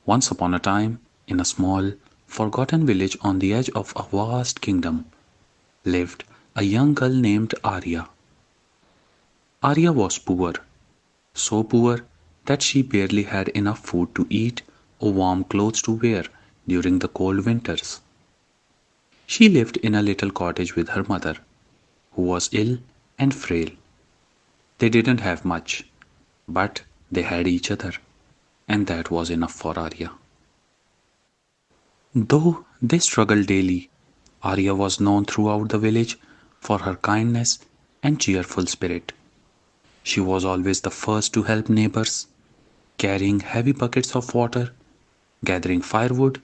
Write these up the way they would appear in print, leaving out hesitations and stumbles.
Once upon a time, in a small, forgotten village on the edge of a vast kingdom, lived a young girl named Aria. Aria was poor, so poor that she barely had enough food to eat or warm clothes to wear during the cold winters. She lived in a little cottage with her mother, who was ill and frail. They didn't have much, but they had each other, and that was enough for Arya. Though they struggled daily, Arya was known throughout the village for her kindness and cheerful spirit. She was always the first to help neighbors, carrying heavy buckets of water, gathering firewood,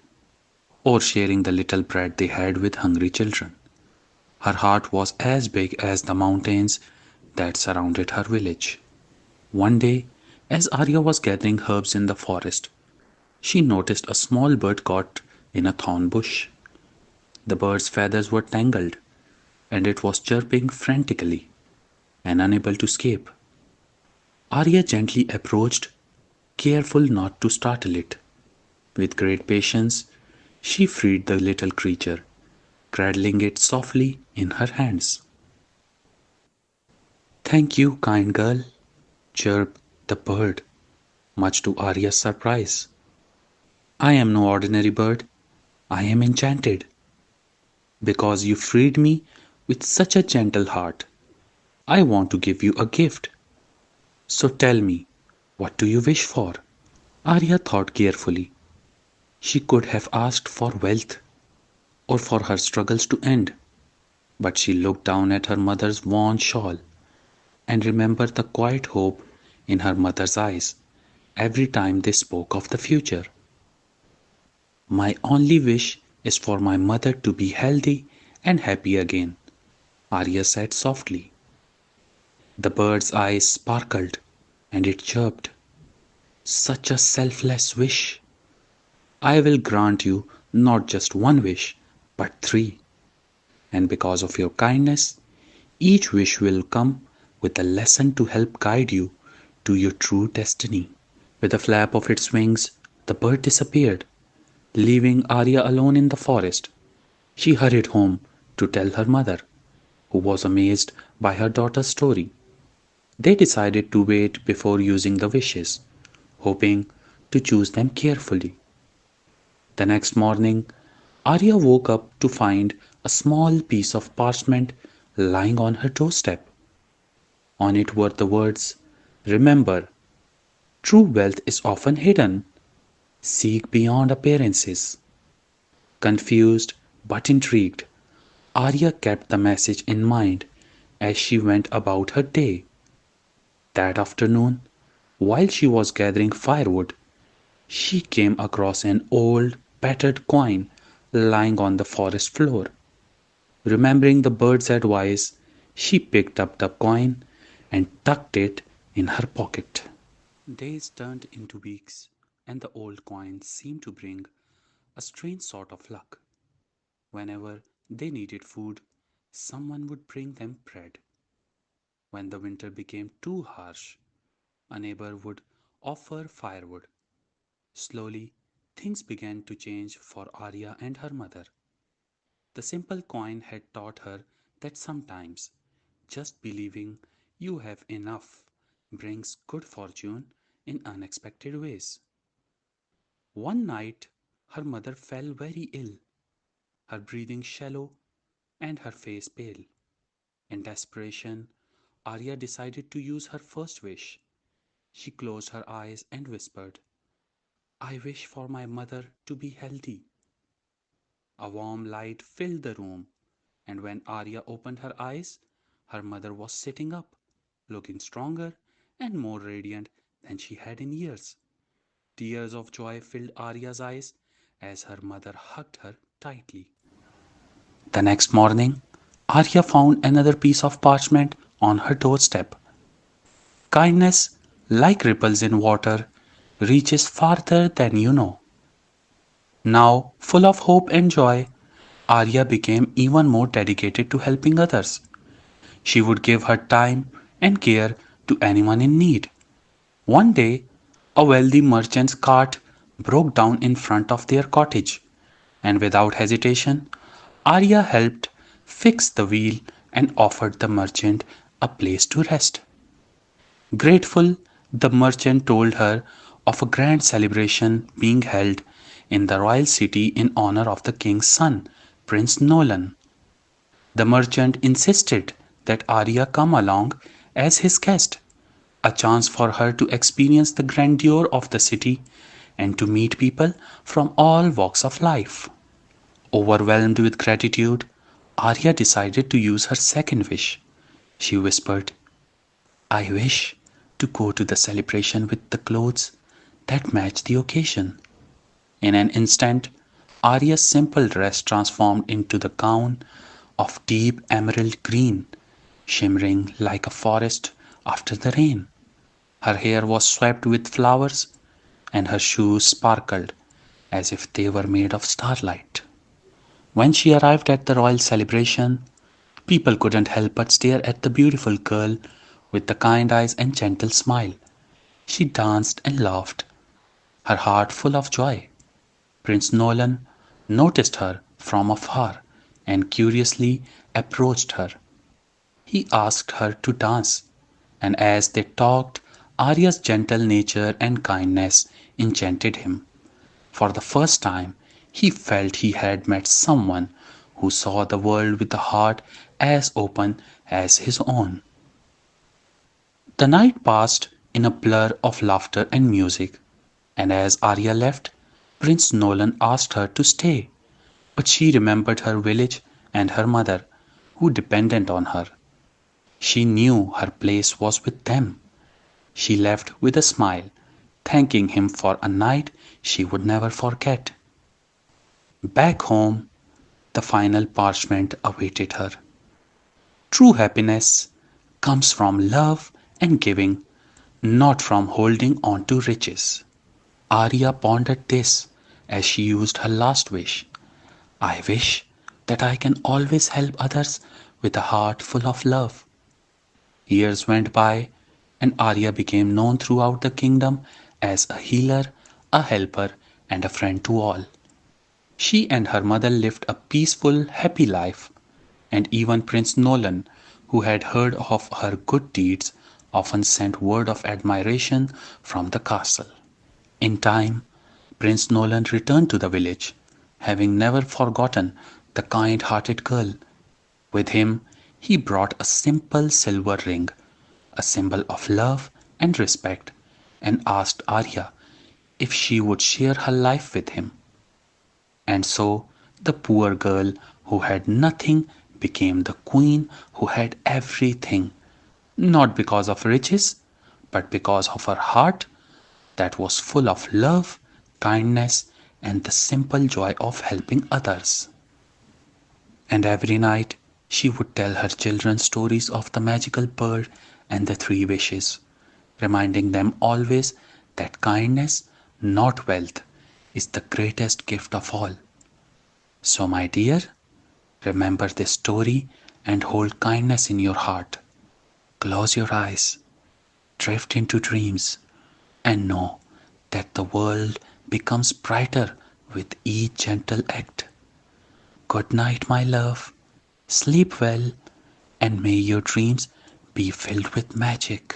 or sharing the little bread they had with hungry children. Her heart was as big as the mountains that surrounded her village. One day, as Arya was gathering herbs in the forest, she noticed a small bird caught in a thorn bush. The bird's feathers were tangled, and it was chirping frantically and unable to escape. Arya gently approached, careful not to startle it. With great patience, she freed the little creature, cradling it softly in her hands. "Thank you, kind girl," chirped the bird, much to Arya's surprise. "I am no ordinary bird. I am enchanted. Because you freed me with such a gentle heart, I want to give you a gift. So tell me, what do you wish for?" Arya thought carefully. She could have asked for wealth or for her struggles to end, but she looked down at her mother's worn shawl and remembered the quiet hope in her mother's eyes every time they spoke of the future. "My only wish is for my mother to be healthy and happy again," Arya said softly. The bird's eyes sparkled and it chirped, "Such a selfless wish. I will grant you not just one wish, but three. And because of your kindness, each wish will come with a lesson to help guide you to your true destiny." With a flap of its wings, the bird disappeared, leaving Arya alone in the forest. She hurried home to tell her mother, who was amazed by her daughter's story. They decided to wait before using the wishes, hoping to choose them carefully. The next morning, Arya woke up to find a small piece of parchment lying on her doorstep. On it were the words, "Remember, true wealth is often hidden. Seek beyond appearances." Confused but intrigued, Arya kept the message in mind as she went about her day. That afternoon, while she was gathering firewood, she came across an old, battered coin lying on the forest floor. Remembering the bird's advice, she picked up the coin and tucked it in her pocket. Days turned into weeks, and the old coin seemed to bring a strange sort of luck. Whenever they needed food, someone would bring them bread. When the winter became too harsh, a neighbor would offer firewood. Slowly, things began to change for Arya and her mother. The simple coin had taught her that sometimes just believing you have enough brings good fortune in unexpected ways. One night, her mother fell very ill, her breathing shallow and her face pale. In desperation, Arya decided to use her first wish. She closed her eyes and whispered, "I wish for my mother to be healthy." A warm light filled the room, and when Arya opened her eyes, her mother was sitting up, looking stronger and more radiant than she had in years. Tears of joy filled Arya's eyes as her mother hugged her tightly. The next morning, Arya found another piece of parchment on her doorstep. "Kindness, like ripples in water, reaches farther than you know." Now, full of hope and joy, Arya became even more dedicated to helping others. She would give her time and care to anyone in need. One day, a wealthy merchant's cart broke down in front of their cottage, and without hesitation, Arya helped fix the wheel and offered the merchant a place to rest. Grateful, the merchant told her of a grand celebration being held in the royal city in honor of the king's son, Prince Nolan. The merchant insisted that Arya come along as his guest, a chance for her to experience the grandeur of the city and to meet people from all walks of life. Overwhelmed with gratitude, Arya decided to use her second wish. She whispered, I wish to go to the celebration with the clothes that match the occasion. In an instant, Arya's simple dress transformed into the gown of deep emerald green, shimmering like a forest after the rain. Her hair was swept with flowers, and her shoes sparkled as if they were made of starlight. When she arrived at the royal celebration, people couldn't help but stare at the beautiful girl with the kind eyes and gentle smile. She danced and laughed, her heart full of joy. Prince Nolan noticed her from afar and curiously approached her. He asked her to dance, and as they talked, Arya's gentle nature and kindness enchanted him. For the first time, he felt he had met someone who saw the world with a heart as open as his own. The night passed in a blur of laughter and music, and as Arya left, Prince Nolan asked her to stay, but she remembered her village and her mother, who depended on her. She knew her place was with them. She left with a smile, thanking him for a night she would never forget. Back home, the final parchment awaited her. True happiness comes from love and giving, not from holding on to riches. Arya pondered this as she used her last wish. I wish that I can always help others with a heart full of love. Years went by, and Arya became known throughout the kingdom as a healer, a helper, and a friend to all. She and her mother lived a peaceful, happy life, and even Prince Nolan, who had heard of her good deeds, often sent word of admiration from the castle. In time, Prince Nolan returned to the village, having never forgotten the kind hearted girl. With him, he brought a simple silver ring, a symbol of love and respect, and asked Arya if she would share her life with him. And so the poor girl who had nothing became the queen who had everything, not because of riches, but because of her heart that was full of love, kindness, and the simple joy of helping others. And every night she would tell her children stories of the magical bird and the three wishes, reminding them always that kindness, not wealth, is the greatest gift of all. So, my dear, remember this story and hold kindness in your heart. Close your eyes, drift into dreams, and know that the world becomes brighter with each gentle act. Good night, my love. Sleep well, and may your dreams be filled with magic.